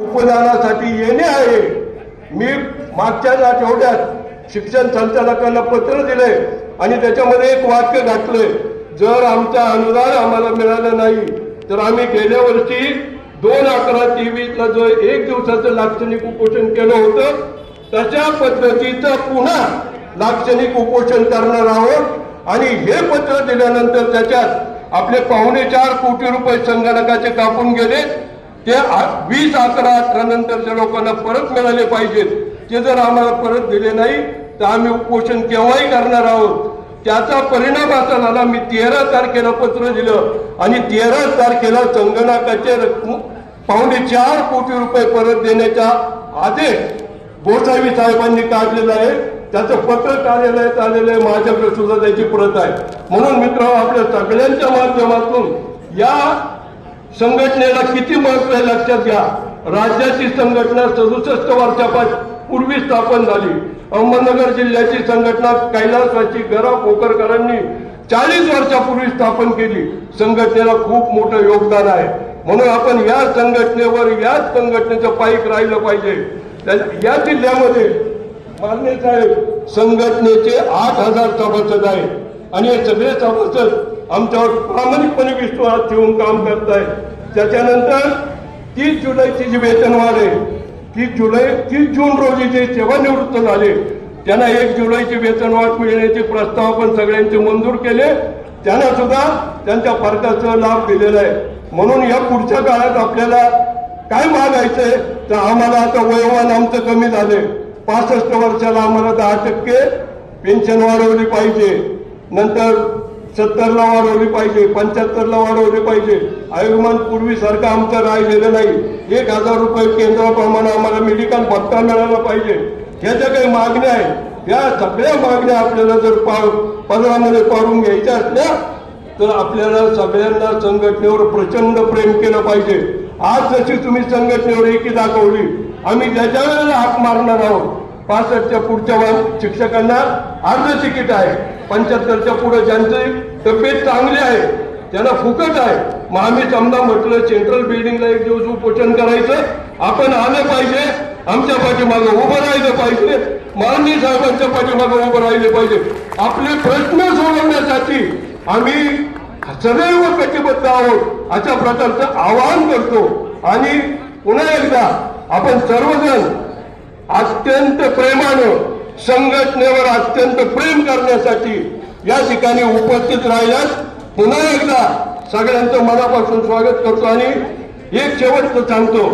उपदानासाठी येणे आहे। मी मागच्या आठवड्यात शिक्षण संचालकांना पत्र दिले आणि त्याच्यामध्ये एक वाक्य घातलंय, जर आमचा अनुदान आम्हाला मिळालं नाही तर आम्ही गेल्या वर्षी 2/11/23 जो 1 दिवसाचं लाक्षणिक उपोषण केलं होतं तशा पद्धतीचं पुन्हा लाक्षणिक उपोषण करणार आहोत। आणि हे पत्र दिल्यानंतर त्याच्यात आपले 4.25 कोटी रुपये संगणकाचे कापून गेले, ते 20/11/18 नंतरच्या लोकांना परत मिळाले पाहिजेत। ते जर आम्हाला परत दिले नाही तर आम्ही उपोषण केव्हाही करणार आहोत। त्याचा परिणाम असा झाला, मी 13 तारखेला पत्र दिलं आणि 13 तारखेला संगणकाचे 4.25 कोटी रुपये परत देण्याचा आदेश गोसावी साहेबांनी काढलेला आहे। त्याचं पत्र कार्यालयात आलेलं आहे, माझ्याकडे सुद्धा त्याची प्रत आहे। म्हणून मित्र, आपल्या सगळ्यांच्या माध्यमातून या संघटनेला किती महत्व आहे लक्षात घ्या। राज्याची संघटना 67 वर्षापूर्वी स्थापन झाली। अहमदनगर जिल्ह्याची संघटना कैलासवासी गरा खोकरकरांनी 40 वर्षापूर्वी स्थापन केली। संघटनेला खूप मोठं योगदान आहे। म्हणून आपण या संघटनेवर, याच संघटनेचं पाईक राहिलं पाहिजे। या जिल्ह्यामध्ये मान्य साहेब संघटनेचे 8000 सभासद आहेत आणि हे सगळे सभासद आमच्यावर प्रामाणिकपणे विश्वास ठेवून काम करत आहेत। त्याच्यानंतर 30 जुलैची जी वेतनवाढ आहे, 30 जून रोजी जे सेवानिवृत्त झाले त्यांना 1 जुलैची वेतनवाढ मिळण्याचे प्रस्ताव आपण सगळ्यांचे मंजूर केले, त्यांना सुद्धा त्यांच्या फरकाचा लाभ दिलेला आहे। म्हणून या पुढच्या काळात आपल्याला काय मागायचंय तर आम्हाला आता वयोमान आमचं कमी झाले, 65 वर्षाला आम्हाला 10% पेन्शन वाढवली पाहिजे, नंतर 70ला वाढवली पाहिजे, 75ला वाढवली पाहिजे। आयुष्यमान पूर्वीसारखं आमचं राहिलेलं नाही। 1000 रुपये केंद्राप्रमाणे आम्हाला मेडिकल भत्ता मिळाला पाहिजे। ह्याच्या काही मागण्या आहेत, या सगळ्या मागण्या आपल्याला जर पदरामध्ये पाडून घ्यायच्या असल्या तर आपल्याला सगळ्यांना संघटनेवर प्रचंड प्रेम केलं पाहिजे। आज जशी तुम्ही संघटनेवर एकी दाखवली, आम्ही ज्याच्या वेळेला हाक मारणार आहोत। 65च्या पुढच्या शिक्षकांना अर्ध तिकीट आहे, 75च्या पुढे ज्यांची तब्येत चांगली आहे त्यांना फुकट आहे। मग आम्ही समजा म्हटलं सेंट्रल बिल्डिंगला 1 दिवस उपोषण करायचं, आपण आले पाहिजे, आमच्या पाठीमागे उभं राहिलं पाहिजे, माननीय साहेबांच्या पाठीमागे उभं राहिले पाहिजे। आपले प्रश्न सोडवण्यासाठी आम्ही सदैव कटिबद्ध आहोत अशा प्रकारचं आवाहन करतो। आणि पुन्हा एकदा आपण सर्वजण अत्यंत प्रेमानं संघटनेवर अत्यंत प्रेम करण्यासाठी या ठिकाणी उपस्थित राहिल्यास पुन्हा एकदा सगळ्यांचं मनापासून स्वागत करतो। आणि एक शेवटचं सांगतो,